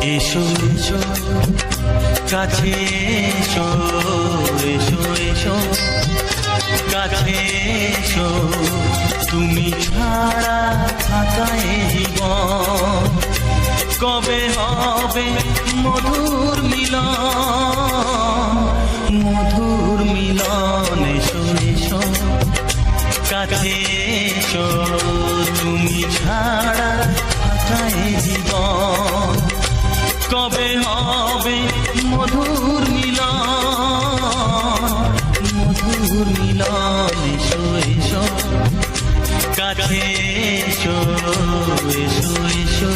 এসো এসো কাছে এসো, এসো এসো কাছে এসো, তুমি ছাড়া থাকা এই জীবন কবে হবে মধুর মিলন, মধুর মিলন। এসো এসো কাছে এসো, তুমি ছাড়া থাকা এই জীবন কবে হবে মধুর মিলন, মধুর মিলন। এসো এসো কাছে এসো, এসো এসো।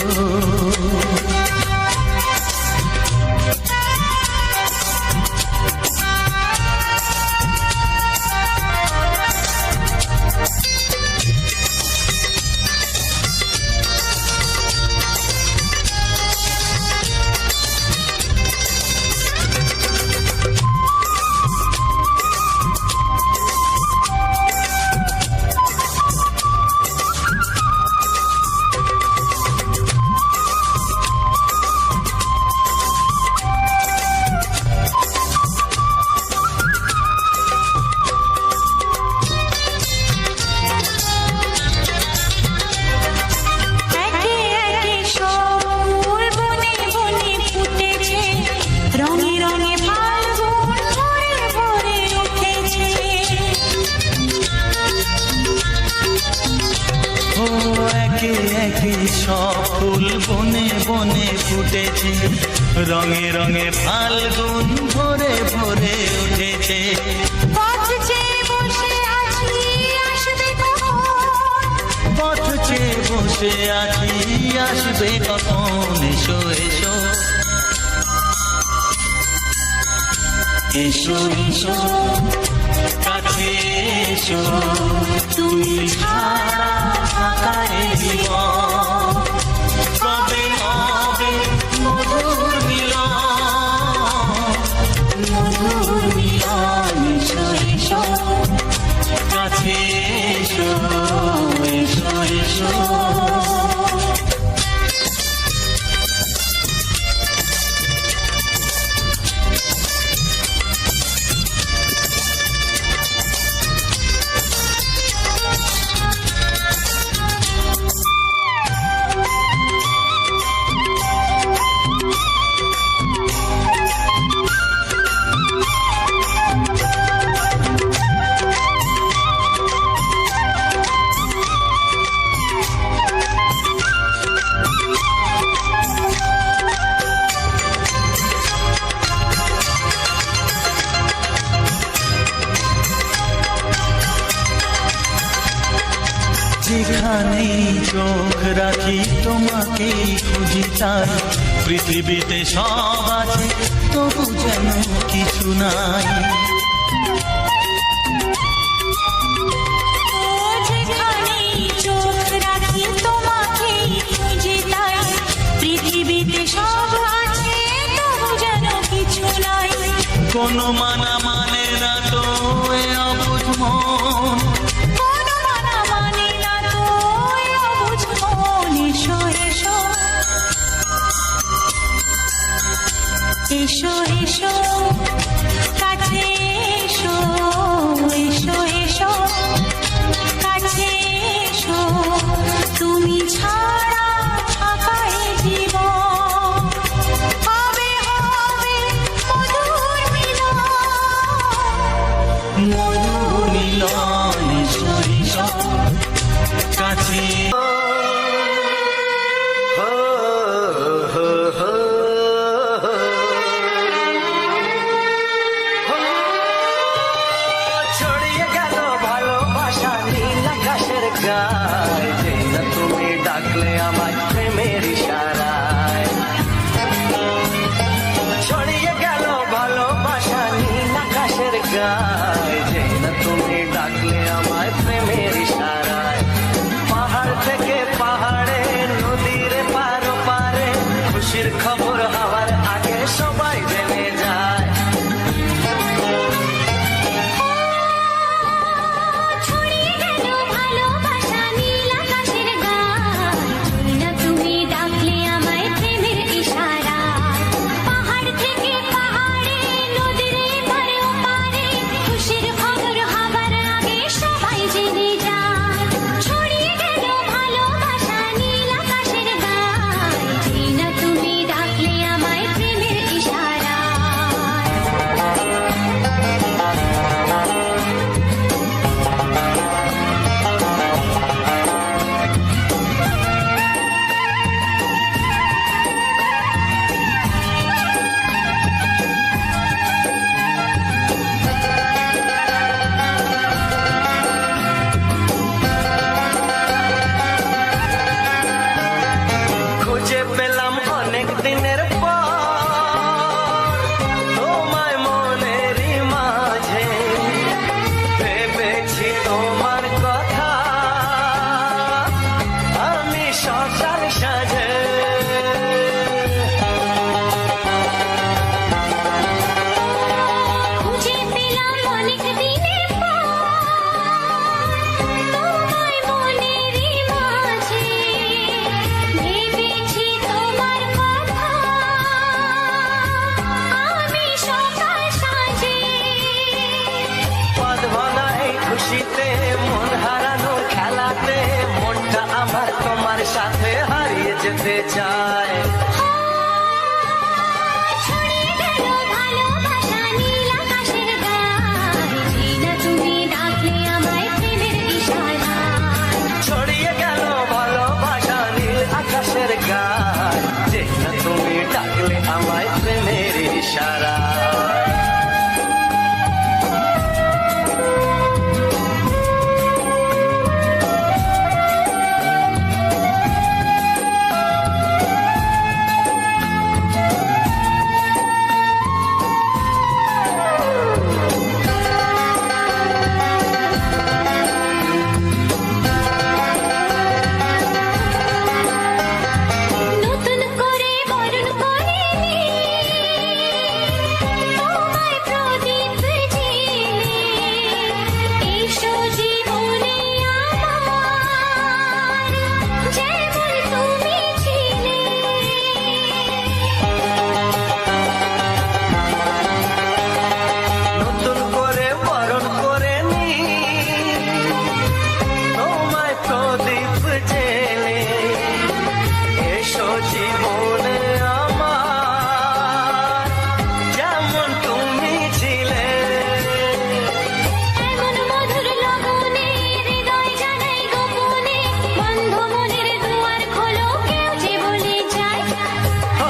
সব ফুল বনে বনে ফুটেছে, রঙে রঙে ফাল্গুন ভরে ভরে উঠেছে। পথ চেয়ে বসে আছি আসবে কখন, পথ চেয়ে বসে আছি আসবে কখন। এসো এসো এসো এসো কাছে এসো, তুমি ছাড়া থাকা এই জীবন কবে হবে মধুর মিলন, মধুর মিলন। এসো এসো কাছে এসো, এসো এসো। যেখানেই চোখ রাখি তোমাকেই খুঁজি চাই, পৃথিবীতে সব আছে তবু যেন কিছু নাই। যেখানেই চোখ রাখি তোমাকেই খুঁজে তাই, পৃথিবীতে সব আছে তবু যেন কিছু নাই। কোনো মানা মানে না তো এ অবুঝ মন, কোনো মানা মানে না তো এ অবুঝ মন। এসো এসো এসো এসো কাছে এসো, এসো এসো কাছে এসো, তুমি ছাড়া থাকা এই জীবন হবে হবে মধুর মিলন, মধুর মিলন। এসো এসো কাছে ছড়িয়ে গেল ভালোবাসা নীল আকাশের গায়ে, যে না তুমি ডাকলে আমায় প্রেমের ইশারায়। ছড়িয়ে গেল ভালোবাসা নীল আকাশের গায়ে, যে না তুমি ডাকলে আমায় প্রেমের ইশারায়। পাহাড় থেকে পাহাড়ে নদীর পার পারে, খুশির খবর হওয়ার আগে সবাই জেনে যায়। ছড়িয়ে গেল ভালোবাসা নীল আকাশের গায়ে, যে না তুমি ডাকলে আমায় প্রেমের ইশারা। বহুদিনের পর তোমায় মনেরই মাঝে ভেবেছি তোমার কথা আমি সকাল সাজে খুঁজে পেলাম অনেক দিনের পর তোমায় মনেরই মাঝে ভেবেছি তোমার কথা আমি সকাল সাজে পদ ভরা এই খুশিতে মন হারানো খেলাতে মনটা আমার তোমার সাথে হারিয়ে যেতে চায় ছড়িয়ে গেল ভালোবাসা নীল আকাশের গায়ে জিনা তুমি ডাকলে আমায় প্রেমের ইশারায় ছড়িয়ে গেল ভালোবাসা নীল আকাশের গায় যে না তুমি ডাকলে আমায় প্রেমের ইশারা নতুন করে বরণ করে নি তোমায় প্রদীপ জেলে এসো জীবনে আমার যেমন তুমি ছিলে নতুন করে বরণ করে নি তোমায় প্রদীপ জেলে এসো জীবনে আমার যেমন তুমি ছিলে এমন মধুর লগনে হৃদয় জানাই গোপনে বন্ধ মনের দুয়ার খোলো কেউ যে বলে যায় ও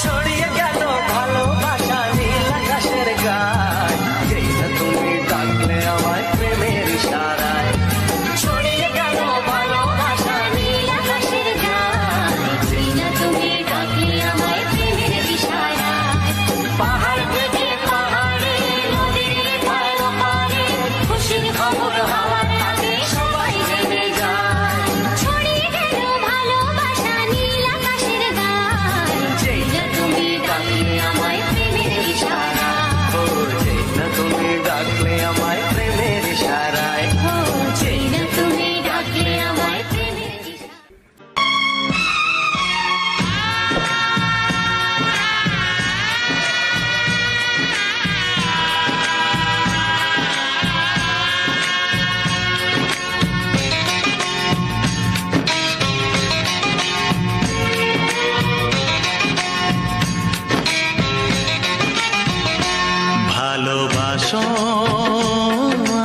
ছড়িয়ে গেল ভালোবাসা নীল আকাশের গায় যেই না তুমি ডাকলে আমায় প্রেমের ইশারায় ছড়িয়ে গেল ভালোবাসা নীল আকাশের গায়ে জিনা তুমি ডাকলে আমায় প্রেমের ইশারায় পাহাড় থেকে পাহাড়ে নদীর পার পারে খুশির খবর হওয়ার আগে সবাই জেনে যায় ছড়িয়ে গেল ভালোবাসা নীল আকাশের গায়ে জিনা তুমি ডাকলে আমায় প্রেমের ইশারায় ও যেই না তুমি ডাকলে আমায় প্রেমের ইশারায় ও জিনা তুমি ডাকলে আমায় প্রেমের ইশারায় ভালোবাসো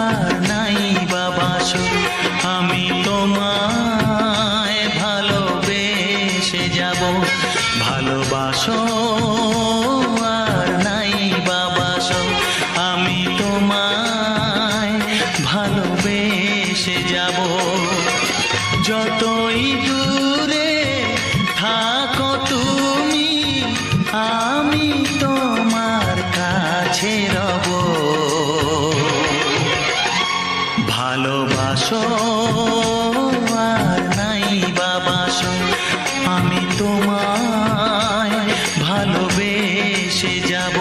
আর নাই বাবাসো আমি তোমায় ভালোবেসে যাব ভালোবাসো আর নাই বাবাসো আমি তোমায় ভালোবেসে যাব যতই দূরে থাকো তুমি আমি তোমার কাছে রব ভালোবাসো আর নাই বাবাসো আমি তোমায় ভালোবেসে যাব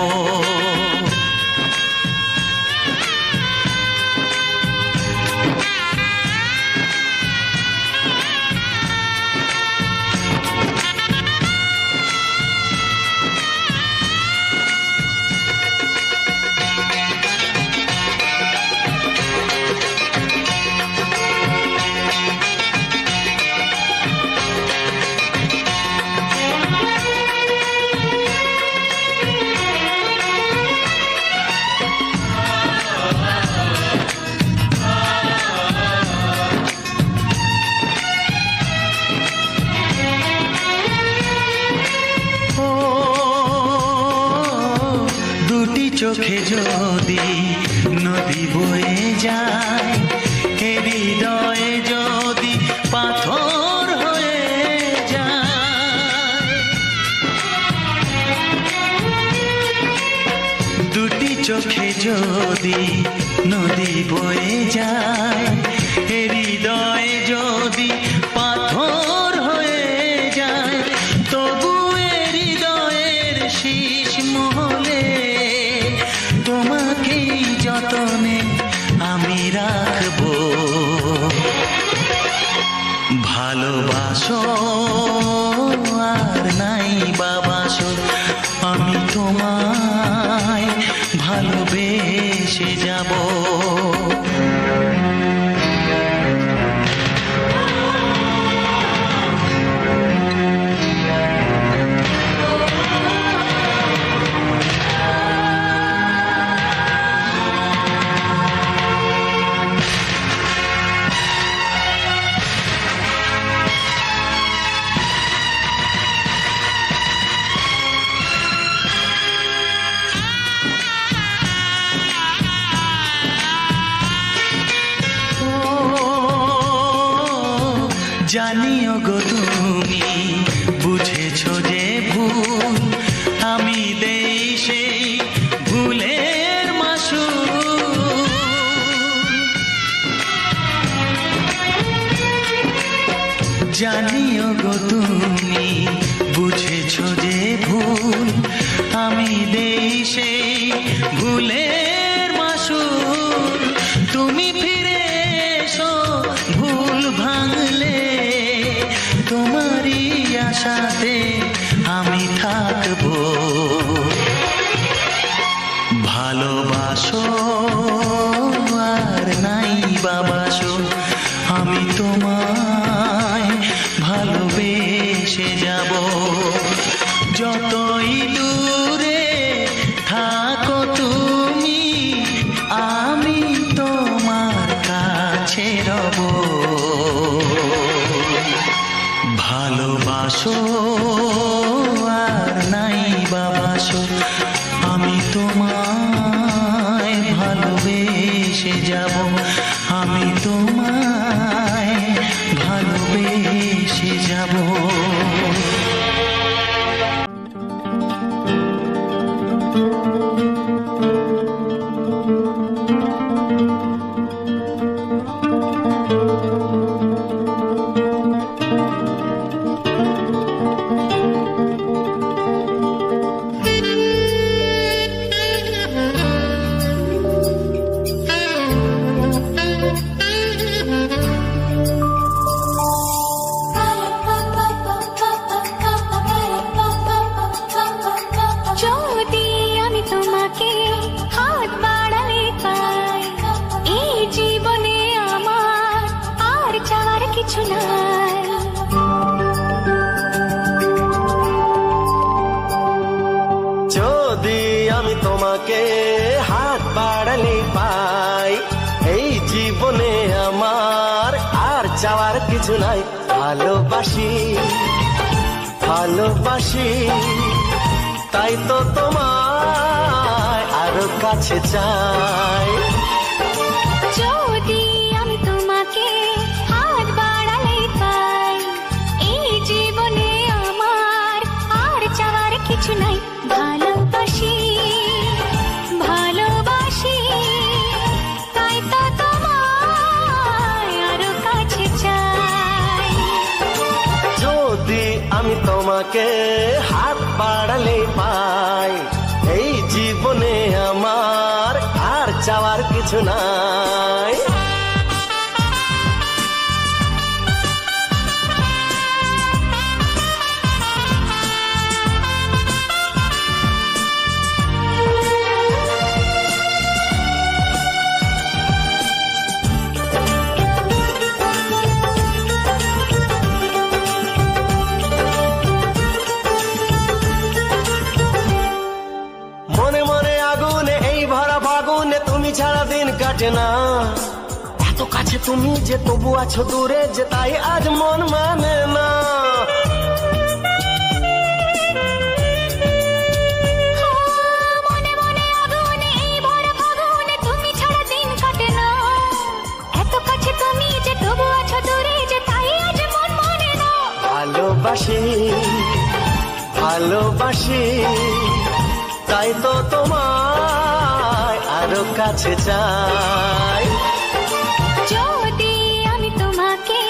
চোখে যদি নদী বয়ে যায়, হৃদয়ে যদি পাথর হয়ে যায়, চোখে যদি নদী বয়ে যায়, হৃদয়ে যদি পাথর হয়ে যায়, তবু হৃদয়ের শীষ মহলে তোমাকেই যতনে আমি রাখবো। ভালোবাসো আর নাই বাবাসো, আমি তোমায় ভালোবেসে যাব। জানিও গো তুমি বুঝেছো যে ভুল, আমি দেই সেই ভুলের মাসুল। জানিও গো তুমি বুঝেছো যে ভুল, আমি দেই সেই ভুলের মাসুল। তুমি ফিরে এসো ভুল ভাঙলে, তোমারই আশাতে আমি থাকবো। ভালোবাসো আর নাই বাবাসো, আমি তোমায় ভালোবেসে যাব। যতই দূরে থাকো তুমি, আমি তোমার কাছে রব। ভালোবাসো আর নাই বাবাসো, আমি তোমায় ভালোবেসে যাব। আমি তোমায় ভালোবেসে যাব। যদি আমি তোমাকে হাত বাড়ালে পাই, এই জীবনে আমার আর চাওয়ার কিছু নাই। যদি আমি তোমাকে হাত বাড়ালে পাই, এই জীবনে আমার আর চাওয়ার কিছু নাই। ভালোবাসি ভালোবাসি, তাই তো তোমায় আরো কাছে চাই। যদি আমি তোমাকে হাত বাড়ালে পাই, এই জীবনে আমার আর চাওয়ার কিছু নাই। ভালোবাসি ভালোবাসি, তাই তো তোমায় আরো কাছে চাই। যদি আমি তোমাকে হাত বাড়ালে পাই, এই জীবনে আমার আর চাওয়ার কিছু নাই। মনে মনে আগুনে এই ভরা ফাগুনে তুমি ছাড়া দিন কাটে না। এত কাছে তুমি যে তবু আছো দূরে, যে তাই আজ মন মানে না। মনে মনে আগুনে এই ভরা ফাগুনে তুমি ছাড়া দিন কাটে না। এত কাছে তুমি যে তবু আছো দূরে, যে তাই আজ মন মানে না। ভালোবাসি ভালোবাসি, তাই তো তোমায় কাছে চাই। যদি আমি তোমাকে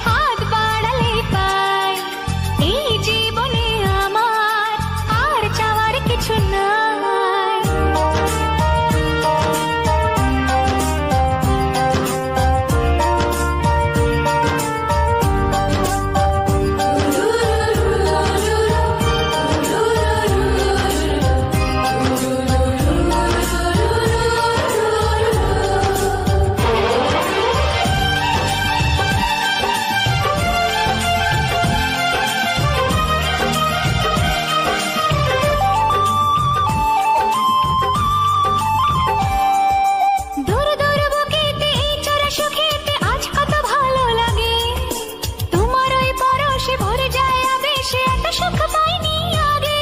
হাত বাড়ালে পাই, এই জীবনে আমার আর চাওয়ার কিছু নাই। দূর দূর বুকেতে এই চোরা সুখেতে আজ কত ভালো লাগে, তোমার ওই পরশে ভরে যায় আবেশে, এত সুখ পাইনি আগে।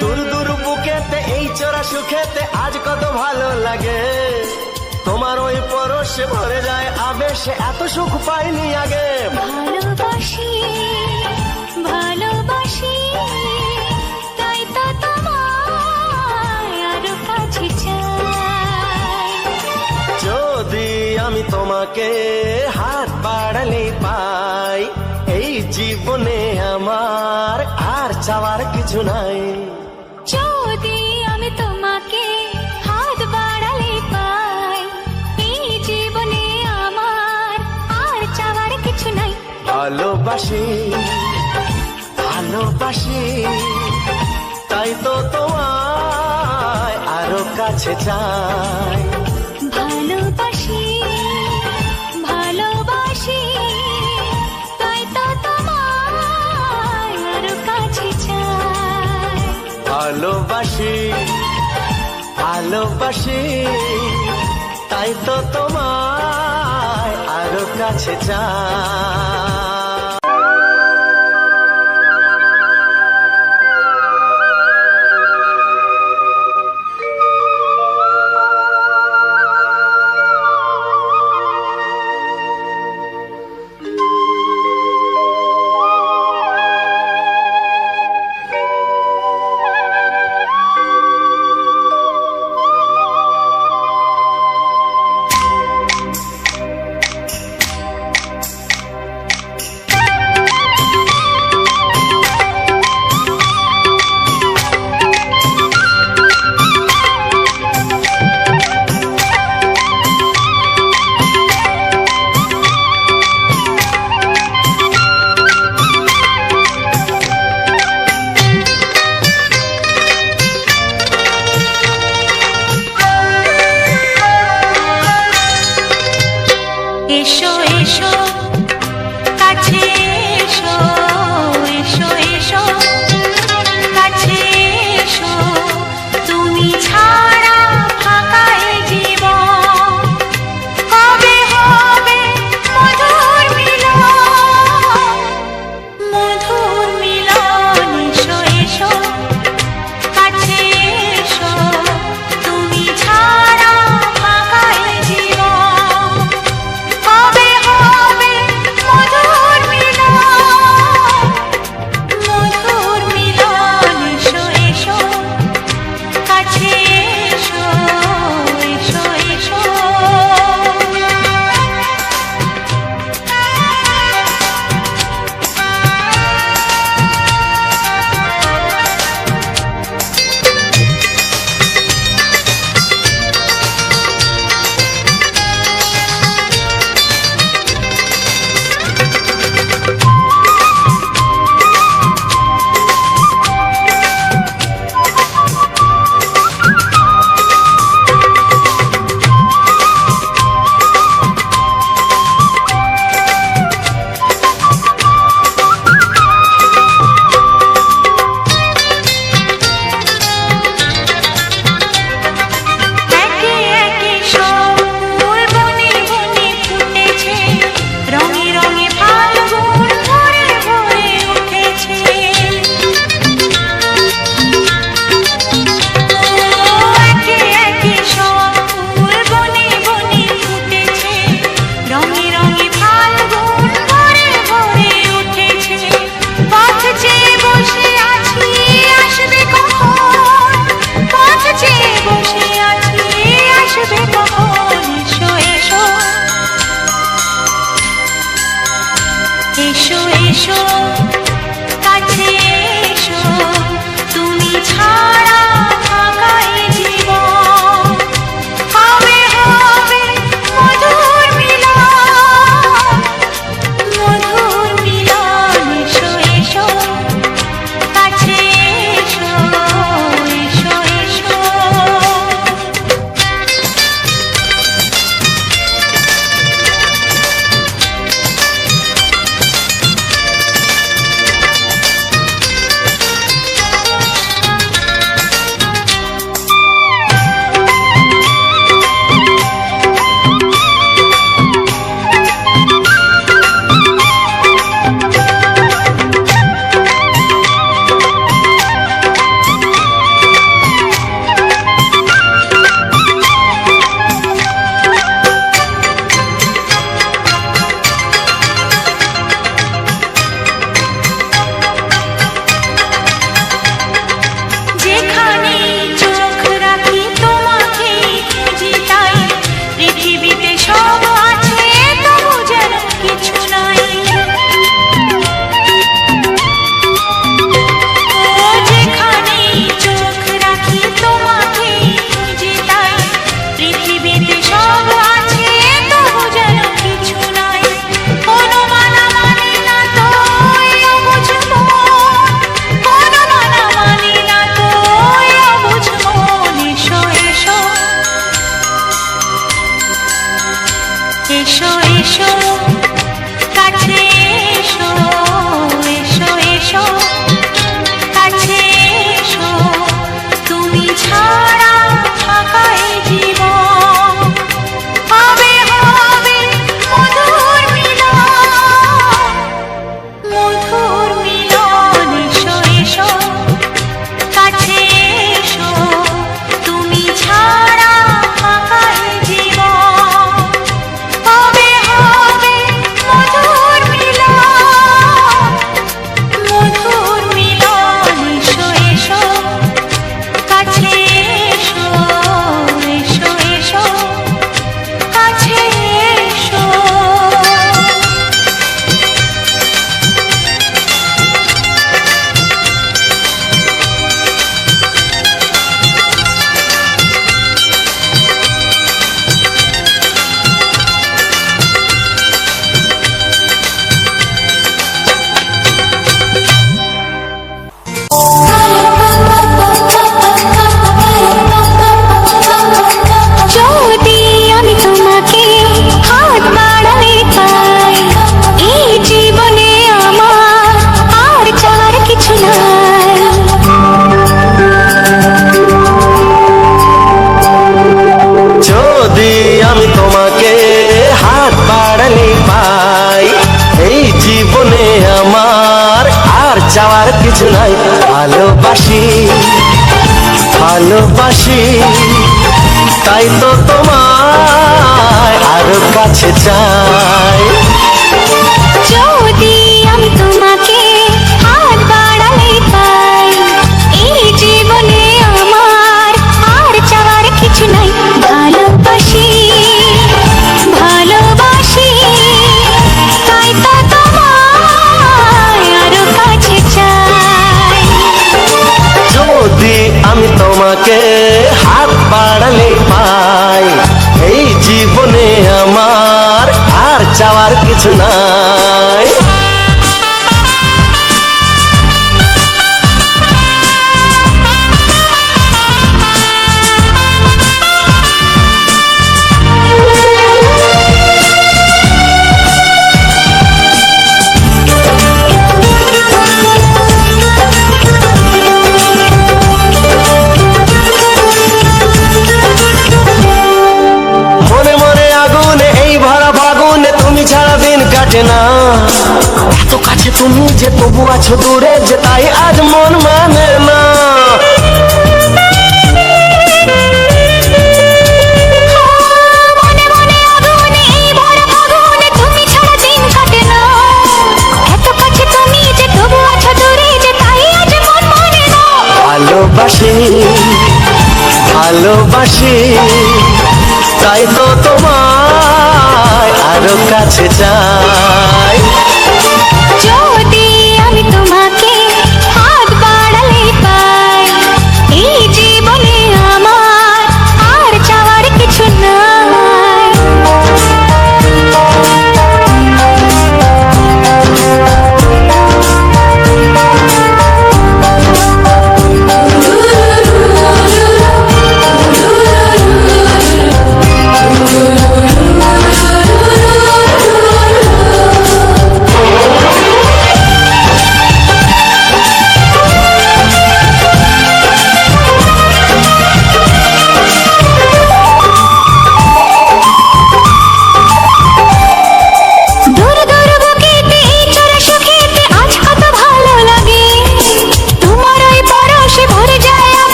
দূর দূর বুকেতে এই চোরা সুখেতে আজ কত ভালো লাগে, তোমার ওই পরশে ভরে যায় আবেশে, এত সুখ পাইনি আগে। ভালোবাসি ভালোবাসি, তাই তো তোমায় আরো কাছে চাই। যদি আমি তোমাকে হাত বাড়ালে পাই, এই জীবনে আমার আর চাওয়ার কিছু নাই। যদি আমি তোমাকে হাত বাড়ালে পাই, এই জীবনে আমার আর চাওয়ার কিছু নাই। ভালোবাসি ভালোবাসি, তাই তো তোমায় আরো কাছে চাই। ভালোবাসি ভালোবাসি, তাই তো তোমায় আরো কাছে চাই। ভালোবাসি ভালোবাসি, তাই তো তোমায় আরো কাছে চাই। এসো এসো কাছে এসো, এসো এসো কাছে এসো, তুমি ছাড়া ফাঁকা এই জীবন, কবে হবে মধুর মিলন, মধুর মিলন। এসো এসো কাছে এসো, তুমি ছাড়া ফাঁকা এই জীবন, কবে হবে মধুর মিলন। এসো এসো কাছে এসো তুমি ছাড়া ফাঁকা এ জীবন হবে হবে মধুর মিলন এসো এসো কাছে এসো এসো এসো যেখানে চোখ রাখি তোমাকে জিতাই পৃথিবীতে সব আছে তবু যেন কিছু নাই ও যেখানে চোখ রাখি তোমাকে জিতাই পৃথিবীতে সব আছে তবু যেন কিছু নাই কোনো মানা মানে না তো অবুঝ মন কোনো মানা মানে না তো অবুঝ মন এসো এসো এসো এসো কাছে এসো এসো এসো কাছে এসো তুমি ছাড়া ফাঁকা এ জীবন হবে হবে মধুর মিলন এসো এসো কাছে এসো তুমি ছাড়া ফাঁকা এ জীবন হবে হবে মধুর মিলন এসো এসো কাছে এসো এসো এসো কাছে এসো যদি আমি তোমাকে হাত বাড়ালে পাই এই জীবনে আমার আর চাওয়ার কিছু নাই যদি আমি তোমাকে হাত বাড়ালে পাই এই জীবনে আমার আর চাওয়ার কিছু নাই ভালোবাসি ভালোবাসি তাই তো তোমায় আরো কাছে চাই যদি আমি তোমাকে হাত বাড়ালে পাই এই জীবনে আমার আর চাওয়ার কিছু নাই ভালোবাসি ভালোবাসি তাই তো তোমায় আরো কাছে চাই যদি আমি তোমাকে হাত বাড়ালে পাই এই জীবনে আমার আর চাওয়ার কিছু নাই মনে মনে আগুনে এই ভরা ফাগুনে তুমি ছাড়া দিন কাটে না এত কাছে তুমি যে তবু আছো দূরে যে তাই আজ মন মানে না মনে মনে আগুনে এই ভরা ফাগুনে তুমি ছাড়া দিন কাটে না এত কাছে তুমি যে তবু আছো দূরে যে তাই আজ মন মানে না ভালোবাসি ভালোবাসি তাই তো তোমায় আরো কাছে চাই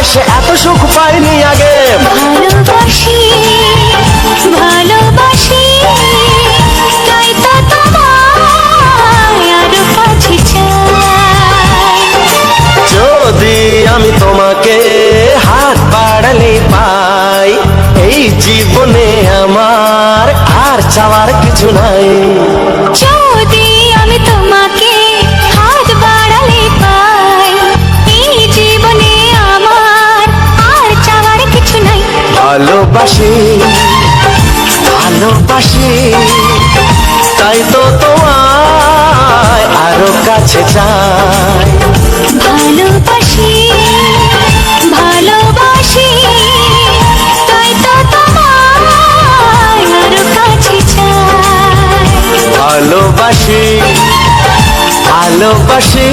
ভালোবাসে এত সুখ পাইনি আগে। ভালোবাসি ভালোবাসি তাই তো তোমায় আরো কাছে চাই। যদি আমি তোমাকে হাত বাড়ালে পাই, এই জীবনে আমার আর চাওয়ার কিছু নাই। যদি আমি তোমাকে হাত বাড়ালে পাই, এই জীবনে আমার আর চাওয়ার কিছু নাই। ভালোবাসি ভালোবাসি তাই তো তোমায় আরো কাছে চাই। ভালোবাসি ভালোবাসি তাই তো তোমায় আরো কাছে চাই। ভালোবাসি ভালোবাসি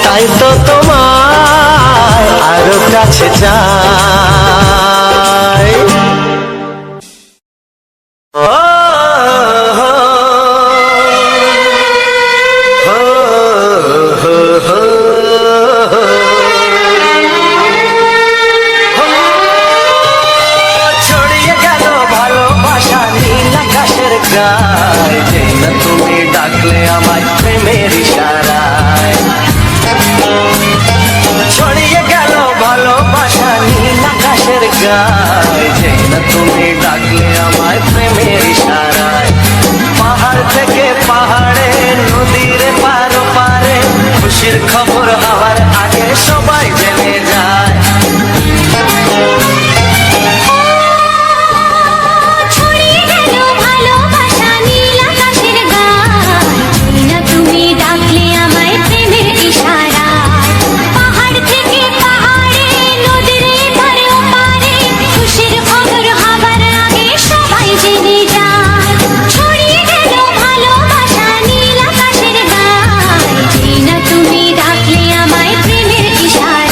তাই তো তোমায় আরো কাছে চাই। ছড়িয়ে গেল ভালোবাসা নীল আকাশের গায়, যে না তুমি ডাকলে আমায় প্রেমের ইশারায়। ছড়িয়ে গেল ভালোবাসা নীল আকাশের গায়, যে না তুমি ডাকলে আমায় প্রেমের ইশারায়। পাহাড় থেকে পাহাড়ে নদীর পার পারে খুশির খবর হওয়ার আগে সবাই জেনে যায়। ছড়িয়ে গেল ভালোবাসা নীল আকাশের গায়, না তুমি ডাকলে আমায় প্রেমের ইশারায়। পাহাড় থেকে পাহাড়ে নদীর ধারে ওপারে খুশির খবর হবার আগে সবাই জেনে যায়। ছড়িয়ে গেল ভালোবাসা নীল আকাশের গায়, না তুমি ডাকলে আমায় প্রেমের ইশারায়।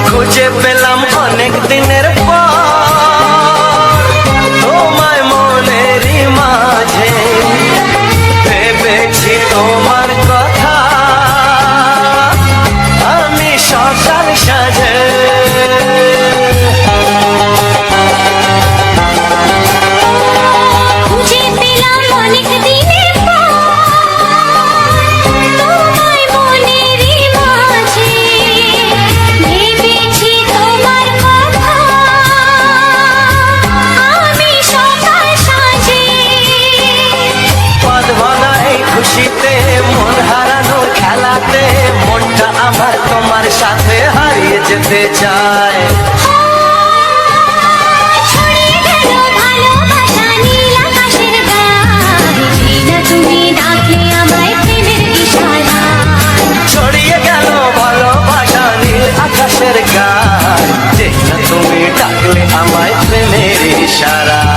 খুঁজে পেলাম অনেক দিনের পর তোমায় মনেরই মাঝে, ভেবেছি তোমার কথা আমি সকাল সাজে। খুঁজে পেলাম অনেক দিনের পর তোমায় মনেরই মাঝে, ভেবেছি তোমার কথা আমি সকাল সাজে। পদ ভাঙা এই খুশিতে মন হারানোর খেলাতে মনটা আমার তোমার সাথে হারিয়ে যেতে চায়। ছড়িয়ে গেল ভালোবাসা নীল আকাশের গায়, না তুমি ডাকলে আমায় প্রেমের ইশারায়। ছড়িয়ে গেল ভালোবাসা নীল আকাশের গায়, যে না তুমি ডাকলে আমায় প্রেমের ইশারায়।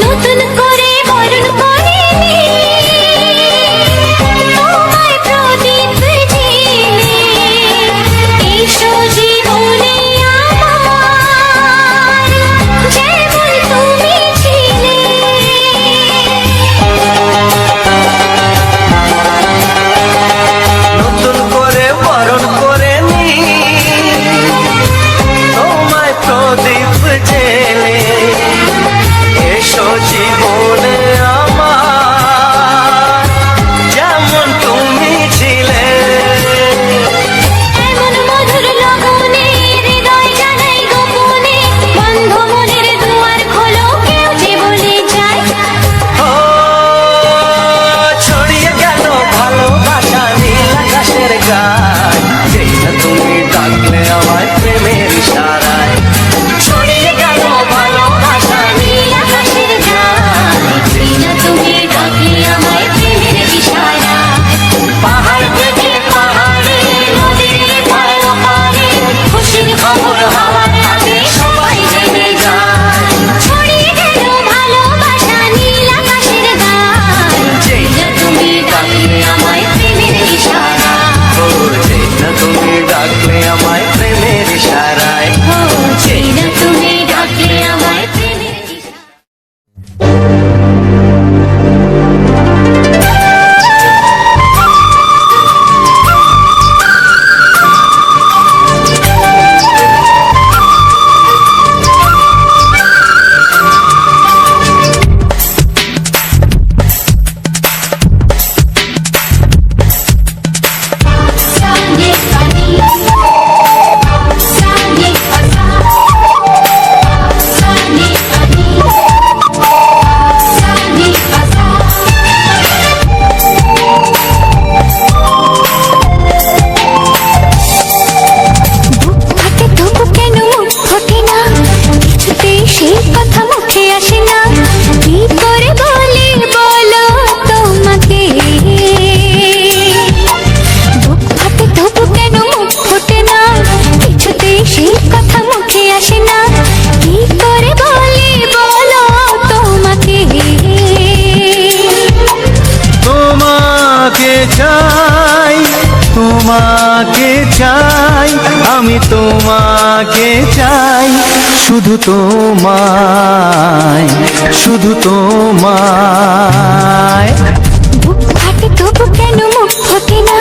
নতুন করে বরণ করিনি তোমাকে চাই, আমি তোমাকে চাই, শুধু তোমায়, শুধু তোমায়। বুক ফাটে তবু কেন মুখ ফোটে না,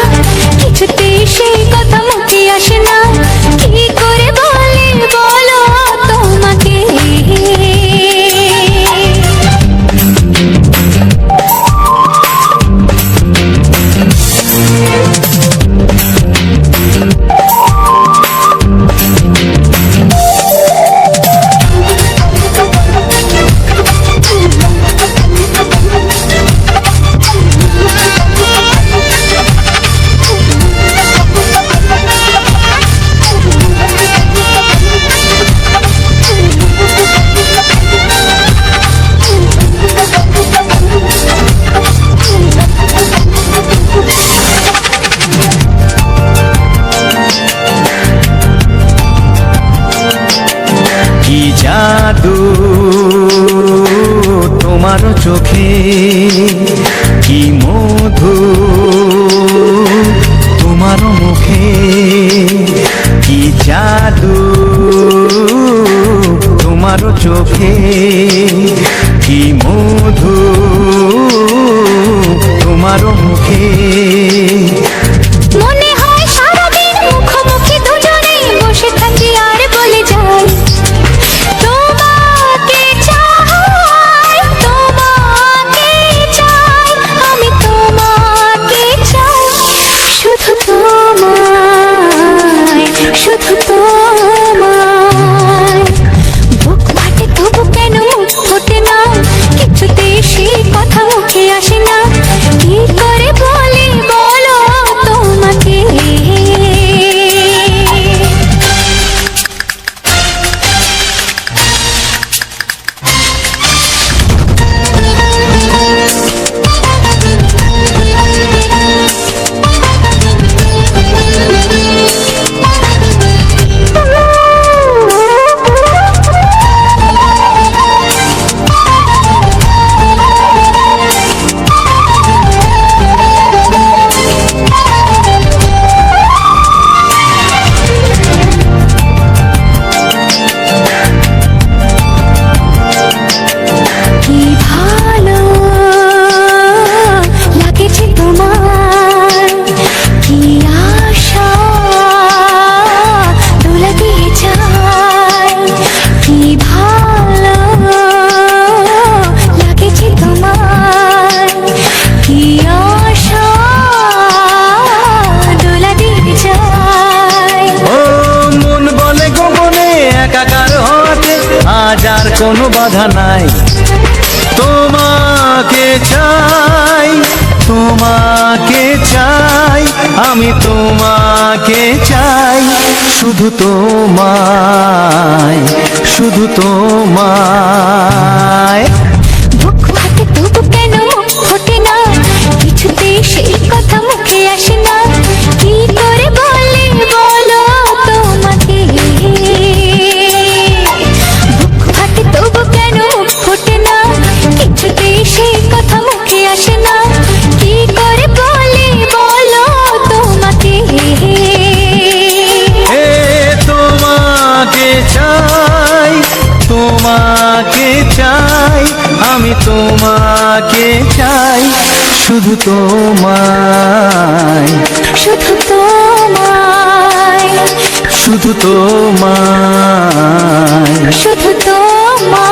কিছুতে সেই কথা মুখে আসে না, কি করে বলে বলো তোমাকে। কি জাদু তোমার চোখে, কি মধু তোমার মুখে, কি জাদু তোমার চোখে, কি মধু তোমার মুখে। মনে হয় সারাদিন মুখোমুখি দুজনে বসে থাকি আর বলে যাই, তোমাকে চাই, তোমাকে চাই, আমি তোমাকে চাই, শুধু তোমায়, শুধু তোমায়। বুক ফাটে তবু কেন মুখ ফোটে না, কিছুতে সেই কথা মুখে আসে না, কি করে বলে বলো তোমাকে। কি ভালো লাগেছে তোমার, কি আশা দোলা দিয়ে যায়, কি ভালো লাগেছে তোমার, কি আশা দোলা দিয়ে যায়। ও মন বলে গোপনে একাকার হতে আজ আর কোনো বাধা নাই, তোমাকে চাই, তোমাকে চাই, আমি তোমাকে চাই, শুধু তোমায়, শুধু তোমায়। বুক ফাটে তবু কেন মুখ ফোটে না, কিছুতে সেই কথা মুখে আসে না, কি করে বলে বলো তোমাকে। বুক ফাটে তবু কেন মুখ ফোটে না, কিছুতে সেই কথা মুখে আসে না, কি করে বলে বলো তোমাকে। এ তোমাকে চাই, তোমাকে চাই, আমি তোমাকে চাই, শুধু তোমায়, শুধু তোমায়, শুধু তোমায়। শুধু তোমায়।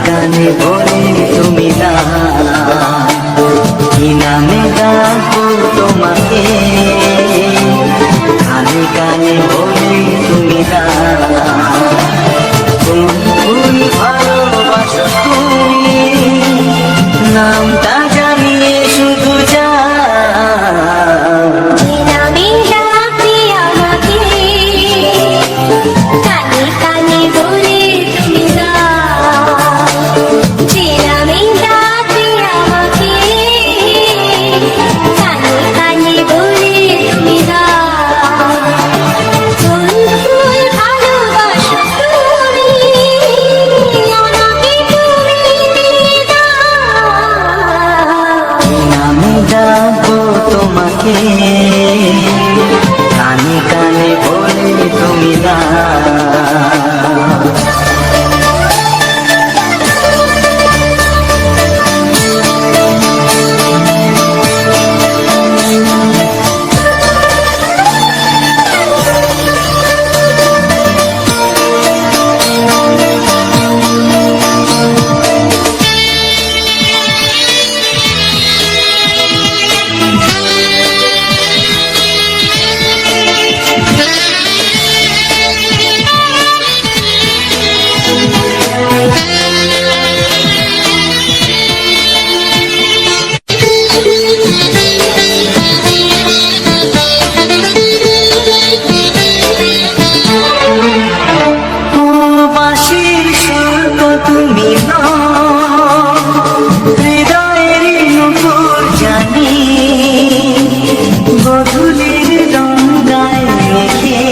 কানে বলে তুমি না, কি নামে ডাকবো তোমাকে, কানে কানে বলে তুমি না, কোন ফুল ভালোবাসো তুমি, নামটা জানিয়ে শুধু যা। যে নামে ডাকবে আমাকে, কানে কানে বলে তুমি যাও। যে নামে ডাকবে আমাকে, কানে কানে বলে তুমি যাও। কোন ফুল ভালোবাসো তুমি, আমাকে তুমি দিয়ে দাও। আমি ডাকবো তোমাকে, কানে কানে বলে তুমি না। বাঁশির সুর তো তুমি নও, হৃদয়ের নূপুর জানি, গধূলির গঙ্গায় মেখে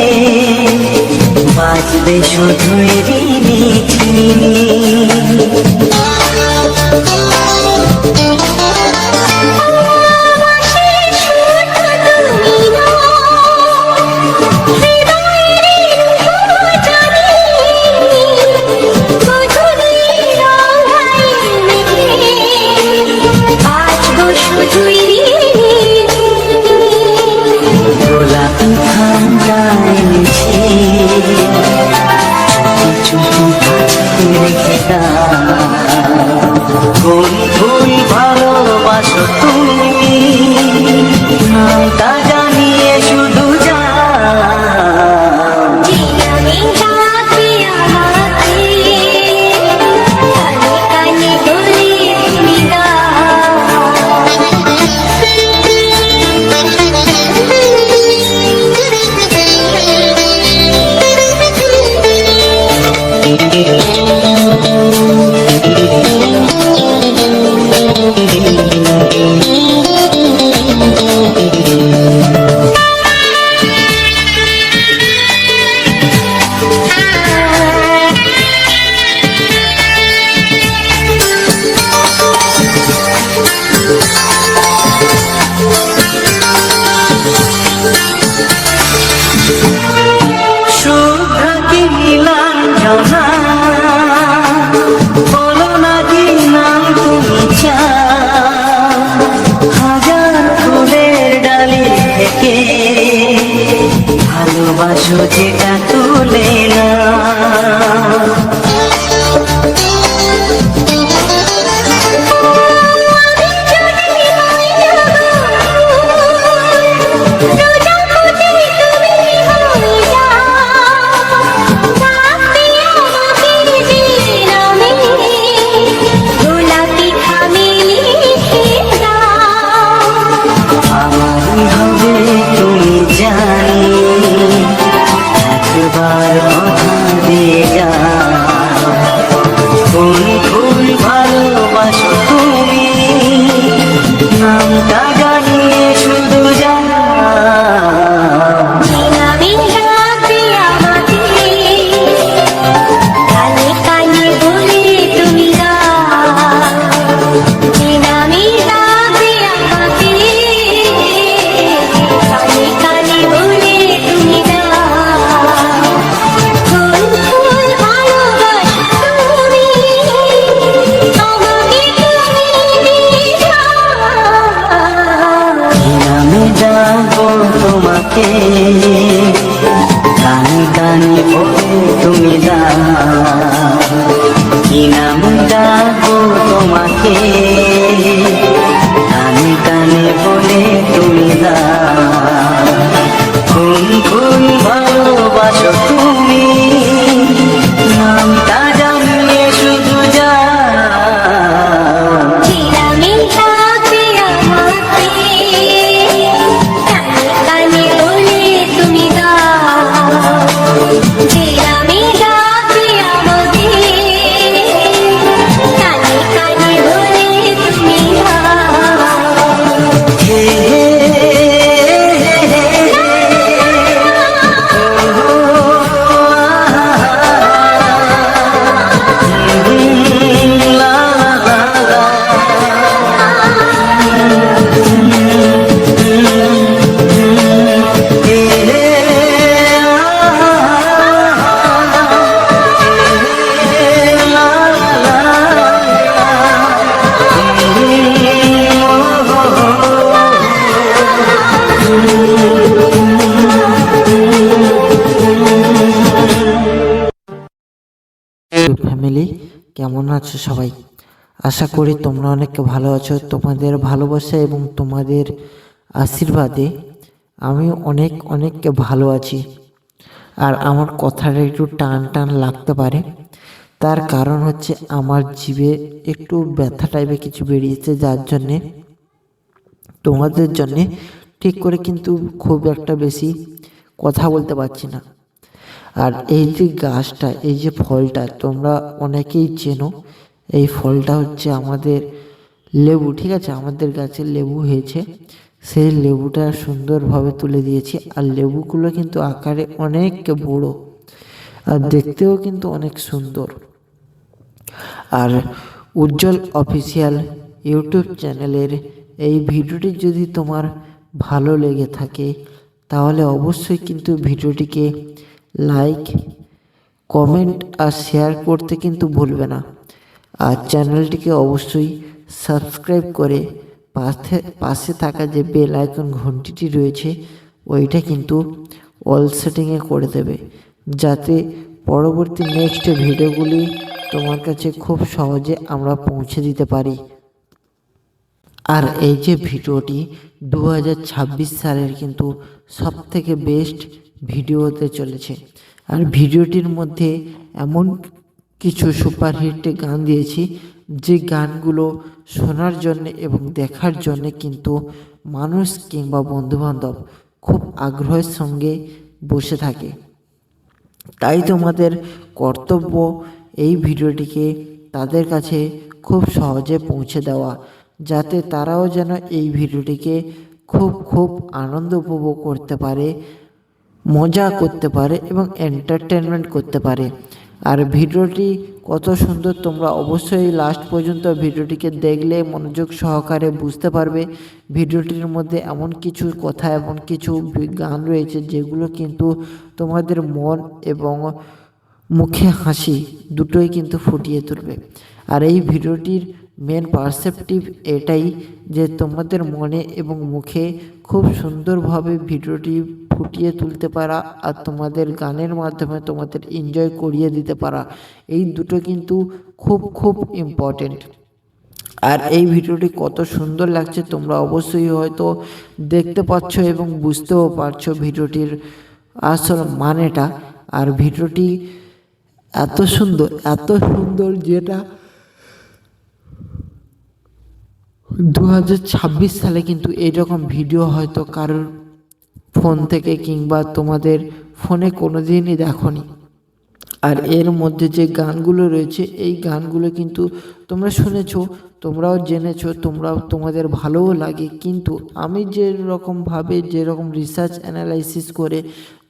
বাজবে শুধুই রিমিঝিমি। বাঁশির সুর তো তুমি নও, হৃদয়ের নূপুর জানি, গধূলির রঙায় মেখে বাজবো শুধুই রিমিঝিমি। গোলাপি ঠান্ডায় মিছে চুপি চুপি রেখে দাও, কোন ফুল ভালোবাসো তুমি, নামটা জানিয়ে শুধু যা। যে নামে ডাকবে আমাকে, কানে কানে বলে তুমি শুভ্র কি নীলাঞ্জনা, বলো না কি নাম তুমি চাও, হাজার ফুলের ডালি থেকে ভালোবাসো যেটা তুলে না। আমারই হবে তুমি জানি, একবার কথা দিয়ে যা, কোন ফুল ভালোবাসো তুমি, নামটা জানিয়ে শুধু যা। কানে কানে বলে তুমি তোমাকে, কানে কানে বলে তুমি কি নাম ডাকবো তোমাকে, কানে কানে বলে তুমি দাও, কোন কোন ভালোবাসো তুমি, নামটা জানিয়ে শুধু যাও। চিরামি থাকবে আমাকে, কানে কানে বলে তুমি দাও। চিরামি থাকবে আমাকে, কানে কানে বলে তুমি দাও। হে ফ্যামিলি, কেমন আছো সবাই? আশা করি তোমরা অনেক ভালো আছো। তোমাদের ভালোবাসা এবং তোমাদের আশীর্বাদে আমি অনেক অনেক ভালো আছি। আর আমার কথাটা একটু টান টান লাগতে পারে, তার কারণ হচ্ছে আমার জিভে একটু ব্যথা টাইপের কিছু বেরিয়েছে, যার জন্যে তোমাদের জন্যে ঠিক করে কিন্তু খুব একটা বেশি কথা বলতে পারছি না। আর এই যে গাছটা, এই যে ফলটা তোমরা অনেকেই চেনো, এই ফলটা হচ্ছে আমাদের লেবু, ঠিক আছে? আমাদের গাছে লেবু হয়েছে, সেই লেবুটা সুন্দরভাবে তুলে দিয়েছি। আর লেবুগুলো কিন্তু আকারে অনেক বড় আর দেখতেও কিন্তু অনেক সুন্দর। আর উজ্জ্বল অফিসিয়াল ইউটিউব চ্যানেলের এই ভিডিওটি যদি তোমার ভালো লেগে থাকে তাহলে অবশ্যই কিন্তু ভিডিওটিকে লাইক, কমেন্ট আর শেয়ার করতে কিন্তু ভুলবে না। আর চ্যানেলটিকে অবশ্যই সাবস্ক্রাইব করে পাশে থাকা যে বেল আইকন ঘন্টিটি রয়েছে ওইটা কিন্তু অল সেটিংয়ে করে দেবে, যাতে পরবর্তী নেক্সট ভিডিওগুলি তোমার কাছে খুব সহজে আমরা পৌঁছে দিতে পারি। আর এই যে ভিডিওটি 2026 সালের কিন্তু সবথেকে বেস্ট ভিডিও হতে চলেছে। আর ভিডিওটির মধ্যে এমন কিছু সুপারহিট গান দিয়েছি যে গানগুলো শোনার জন্য এবং দেখার জন্য কিন্তু মানুষ কিংবা বন্ধুবান্ধব খুব আগ্রহের সঙ্গে বসে থাকে। তাই তোমাদের কর্তব্য এই ভিডিওটিকে তাদের কাছে খুব সহজে পৌঁছে দেওয়া, যাতে তারাও যেন এই ভিডিওটিকে খুব খুব আনন্দ উপভোগ করতে পারে, মজা করতে পারে এবং এন্টারটেনমেন্ট করতে পারে। আর ভিডিওটি কত সুন্দর তোমরা অবশ্যই লাস্ট পর্যন্ত ভিডিওটিকে দেখলে মনোযোগ সহকারে বুঝতে পারবে। ভিডিওটির মধ্যে এমন কিছু কথা, এমন কিছু গান রয়েছে যেগুলো কিন্তু তোমাদের মন এবং মুখে হাসি দুটোই কিন্তু ফুটিয়ে তুলবে। আর এই ভিডিওটির মেন পারসেপটিভ এটাই যে তোমাদের মনে এবং মুখে খুব সুন্দরভাবে ভিডিওটি ফুটিয়ে তুলতে পারা আর তোমাদের গানের মাধ্যমে তোমাদের এনজয় করিয়ে দিতে পারা, এই দুটো কিন্তু খুব খুব ইম্পর্টেন্ট। আর এই ভিডিওটি কত সুন্দর লাগছে তোমরা অবশ্যই হয়তো দেখতে পাচ্ছ এবং বুঝতেও পারছো ভিডিওটির আসল মানেটা। আর ভিডিওটি এত সুন্দর যেটা 2026 সালে কিন্তু এইরকম ভিডিও হয়তো কারোর ফোন থেকে কিংবা তোমাদের ফোনে কোনোদিনই দেখোনি। আর এর মধ্যে যে গানগুলো রয়েছে এই গানগুলো কিন্তু তোমরা শুনেছো, তোমরাও জেনেছো, তোমাদের ভালোও লাগে। কিন্তু আমি যেরকম রিসার্চ অ্যানালাইসিস করে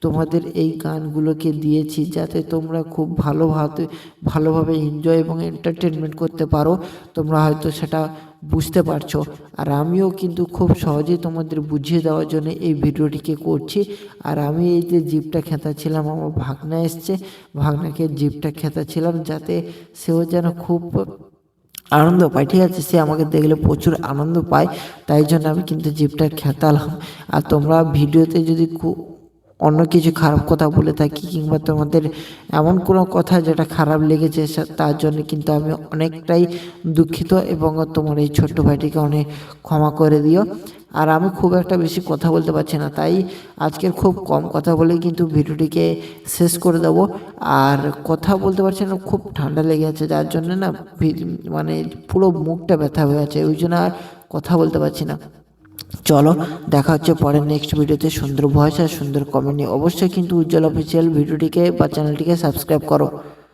তোমাদের এই গানগুলোকে দিয়েছি যাতে তোমরা খুব ভালোভাবে এনজয় এবং এন্টারটেনমেন্ট করতে পারো, তোমরা হয়তো সেটা বুঝতে পারছো। আর আমিও কিন্তু খুব সহজেই তোমাদের বুঝিয়ে দেওয়ার জন্য এই ভিডিওটিকে করছি। আর আমি এই যে জিভটা খেতাছিলাম, আমার ভাগনা এসছে, ভাগনাকে জিভটা খেতাছিলাম যাতে সেও যেন খুব আনন্দ পায়, ঠিক আছে? সে আমাকে দেখলে প্রচুর আনন্দ পায়, তাই জন্য আমি কিন্তু জিভটা খেতালাম। আর তোমরা ভিডিওতে যদি অন্য কিছু খারাপ কথা বলে থাকি কিংবা তোমাদের এমন কোনো কথা যেটা খারাপ লেগেছে তার জন্য কিন্তু আমি অনেকটাই দুঃখিত এবং তোমার এই ছোট্ট ভাইটিকে অনেক ক্ষমা করে দিও। আর আমি খুব একটা বেশি কথা বলতে পারছি না, তাই আজকের খুব কম কথা বলে কিন্তু ভিডিওটিকে শেষ করে দেবো। আর কথা বলতে পারছি না, খুব ঠান্ডা লেগে আছে, যার জন্য না মানে পুরো মুখটা ব্যথা হয়ে আছে, ওই জন্য আর কথা বলতে পারছি না। চলো দেখা হচ্ছে পরের নেক্সট ভিডিওতে। সুন্দর ভয়েস আর সুন্দর কমেন্ট নিয়ে অবশ্যই কিন্তু উজ্জ্বল অফিসিয়াল ভিডিওটিকে বা চ্যানেলটিকে সাবস্ক্রাইব করো।